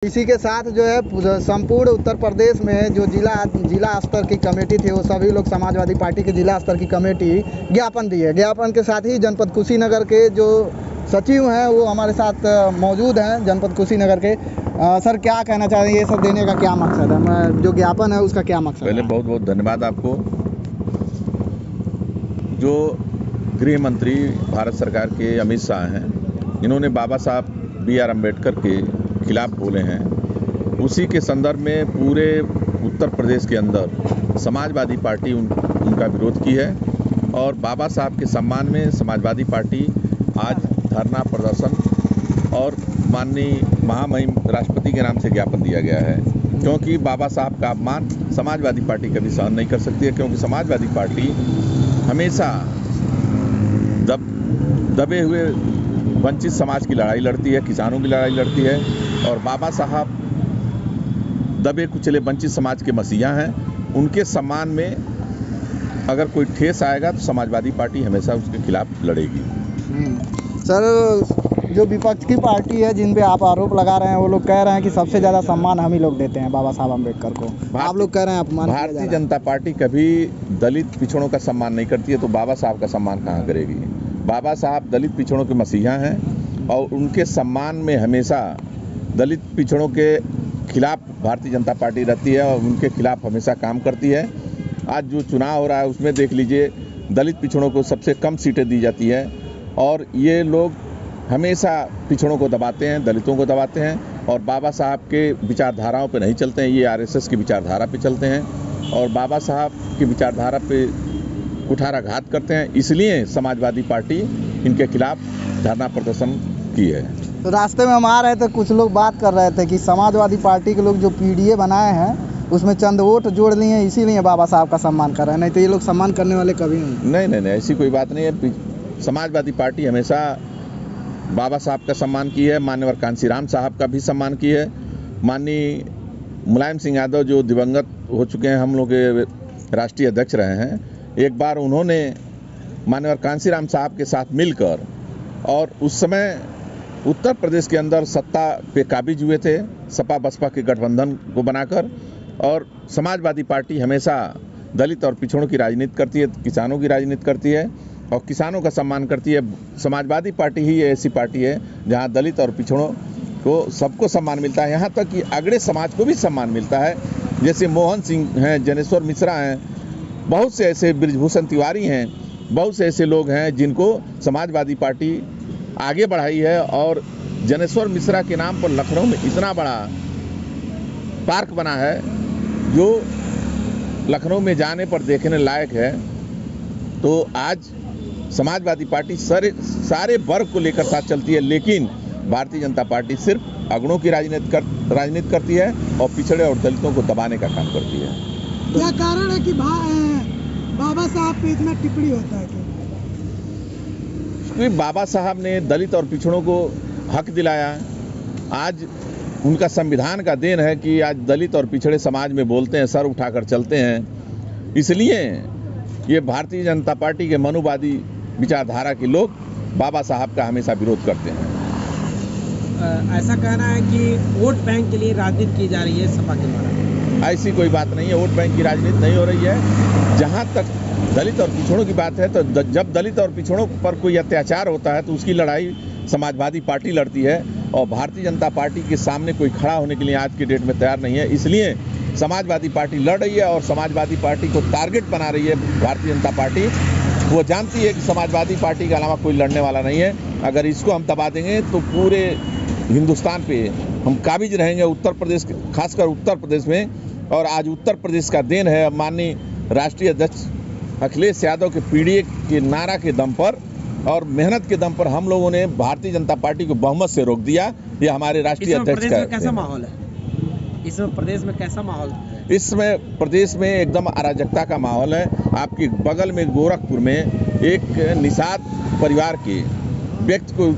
इसी के साथ जो है संपूर्ण उत्तर प्रदेश में जो जिला स्तर की कमेटी थी वो सभी लोग समाजवादी पार्टी की जिला स्तर की कमेटी ज्ञापन दी है। ज्ञापन के साथ ही जनपद कुशीनगर के जो सचिव हैं वो हमारे साथ मौजूद हैं जनपद कुशीनगर के। सर क्या कहना चाहेंगे, ये सब देने का क्या मकसद है, जो ज्ञापन है उसका क्या मकसद है? पहले बहुत बहुत धन्यवाद आपको। जो गृह मंत्री भारत सरकार के अमित शाह हैं, इन्होंने बाबा साहब B.R. अम्बेडकर के खिलाफ बोले हैं, उसी के संदर्भ में पूरे उत्तर प्रदेश के अंदर समाजवादी पार्टी उनका विरोध की है और बाबा साहब के सम्मान में समाजवादी पार्टी आज धरना प्रदर्शन और माननीय महामहिम राष्ट्रपति के नाम से ज्ञापन दिया गया है। क्योंकि बाबा साहब का अपमान समाजवादी पार्टी कभी सहन नहीं कर सकती है, क्योंकि समाजवादी पार्टी हमेशा दबे हुए वंचित समाज की लड़ाई लड़ती है, किसानों की लड़ाई लड़ती है और बाबा साहब दबे कुचले वंचित समाज के मसीहा हैं। उनके सम्मान में अगर कोई ठेस आएगा तो समाजवादी पार्टी हमेशा उसके खिलाफ लड़ेगी। सर, जो विपक्ष की पार्टी है जिन पे आप आरोप लगा रहे हैं वो लोग कह रहे हैं कि सबसे ज़्यादा सम्मान हम ही लोग देते हैं बाबा साहब अम्बेडकर को, आप लोग कह रहे हैं अपमान। भारतीय जनता पार्टी कभी दलित पिछड़ों का सम्मान नहीं करती है तो बाबा साहब का सम्मान कहाँ करेगी। बाबा साहब दलित पिछड़ों के मसीहा हैं और उनके सम्मान में हमेशा दलित पिछड़ों के खिलाफ भारतीय जनता पार्टी रहती है और उनके खिलाफ हमेशा काम करती है। आज जो चुनाव हो रहा है उसमें देख लीजिए, दलित पिछड़ों को सबसे कम सीटें दी जाती है और ये लोग हमेशा पिछड़ों को दबाते हैं, दलितों को दबाते हैं और बाबा साहब के विचारधाराओं पे नहीं चलते हैं। ये RSS की विचारधारा पे चलते हैं और बाबा साहब की विचारधारा पे कुठाराघात करते हैं। इसलिए समाजवादी पार्टी इनके खिलाफ धरना प्रदर्शन की है। तो रास्ते में हम आ रहे थे, कुछ लोग बात कर रहे थे कि समाजवादी पार्टी के लोग जो PDA बनाए हैं उसमें चंद वोट जोड़ लिए हैं, इसीलिए बाबा साहब का सम्मान कर रहे हैं, नहीं तो ये लोग सम्मान करने वाले कभी नहीं। नहीं, ऐसी कोई बात नहीं है। समाजवादी पार्टी हमेशा बाबा साहब का सम्मान की है, मान्यवर कांशीराम साहब का भी सम्मान की है। माननीय मुलायम सिंह यादव जो दिवंगत हो चुके हैं, हम लोग के राष्ट्रीय अध्यक्ष रहे हैं, एक बार उन्होंने मान्यवर कांशीराम साहब के साथ मिलकर और उस समय उत्तर प्रदेश के अंदर सत्ता पे काबिज हुए थे सपा बसपा के गठबंधन को बनाकर। और समाजवादी पार्टी हमेशा दलित और पिछड़ों की राजनीति करती है, किसानों की राजनीति करती है और किसानों का सम्मान करती है। समाजवादी पार्टी ही ऐसी पार्टी है जहां दलित और पिछड़ों को सबको सम्मान मिलता है, यहाँ तक कि अगड़े समाज को भी सम्मान मिलता है। जैसे मोहन सिंह हैं, जनेश्वर मिश्रा हैं, बहुत से ऐसे बृजभूषण तिवारी हैं, बहुत से ऐसे लोग हैं जिनको समाजवादी पार्टी आगे बढ़ाई है। और जनेश्वर मिश्रा के नाम पर लखनऊ में इतना बड़ा पार्क बना है जो लखनऊ में जाने पर देखने लायक है। तो आज समाजवादी पार्टी सारे वर्ग को लेकर साथ चलती है, लेकिन भारतीय जनता पार्टी सिर्फ अगड़ों की राजनीति करती है और पिछड़े और दलितों को दबाने का काम करती है। क्या कारण है कि बाबा साहब पे इतना टिप्पणी होता है? क्योंकि बाबा साहब ने दलित और पिछड़ों को हक दिलाया। आज उनका संविधान का देन है कि आज दलित और पिछड़े समाज में बोलते हैं, सर उठाकर चलते हैं। इसलिए ये भारतीय जनता पार्टी के मनुवादी विचारधारा के लोग बाबा साहब का हमेशा विरोध करते हैं। ऐसा कहना है कि वोट बैंक के लिए राजनीति की जा रही है सपा के द्वारा। ऐसी कोई बात नहीं है, वोट बैंक की राजनीति नहीं हो रही है। जहाँ तक दलित और पिछड़ों की बात है तो जब दलित और पिछड़ों पर कोई अत्याचार होता है तो उसकी लड़ाई समाजवादी पार्टी लड़ती है और भारतीय जनता पार्टी के सामने कोई खड़ा होने के लिए आज की डेट में तैयार नहीं है। इसलिए समाजवादी पार्टी लड़ रही है और समाजवादी पार्टी को टारगेट बना रही है भारतीय जनता पार्टी। वो जानती है कि समाजवादी पार्टी के अलावा कोई लड़ने वाला नहीं है। अगर इसको हम दबा देंगे तो पूरे हिंदुस्तान पे हम काबिज रहेंगे, उत्तर प्रदेश, खासकर उत्तर प्रदेश में। और आज उत्तर प्रदेश का देन है माननीय राष्ट्रीय अध्यक्ष अखिलेश यादव के PDA के नारा के दम पर और मेहनत के दम पर हम लोगों ने भारतीय जनता पार्टी को बहुमत से रोक दिया। ये हमारे राष्ट्रीय अध्यक्ष का कैसा माहौल है? इसमें प्रदेश में कैसा माहौल है? इसमें प्रदेश में एकदम अराजकता का माहौल है। आपके बगल में गोरखपुर में एक निषाद परिवार के व्यक्ति को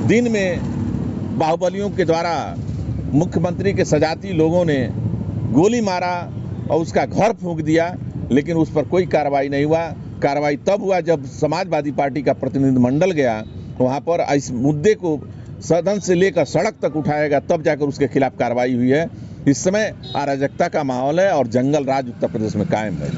दिन में बाहुबलियों के द्वारा मुख्यमंत्री के सजाती लोगों ने गोली मारा और उसका घर फूंक दिया, लेकिन उस पर कोई कार्रवाई नहीं हुआ। कार्रवाई तब हुआ जब समाजवादी पार्टी का प्रतिनिधिमंडल गया वहाँ पर इस मुद्दे को सदन से लेकर सड़क तक उठाएगा, तब जाकर उसके खिलाफ कार्रवाई हुई है। इस समय अराजकता का माहौल है और जंगल राज उत्तर प्रदेश में कायम है।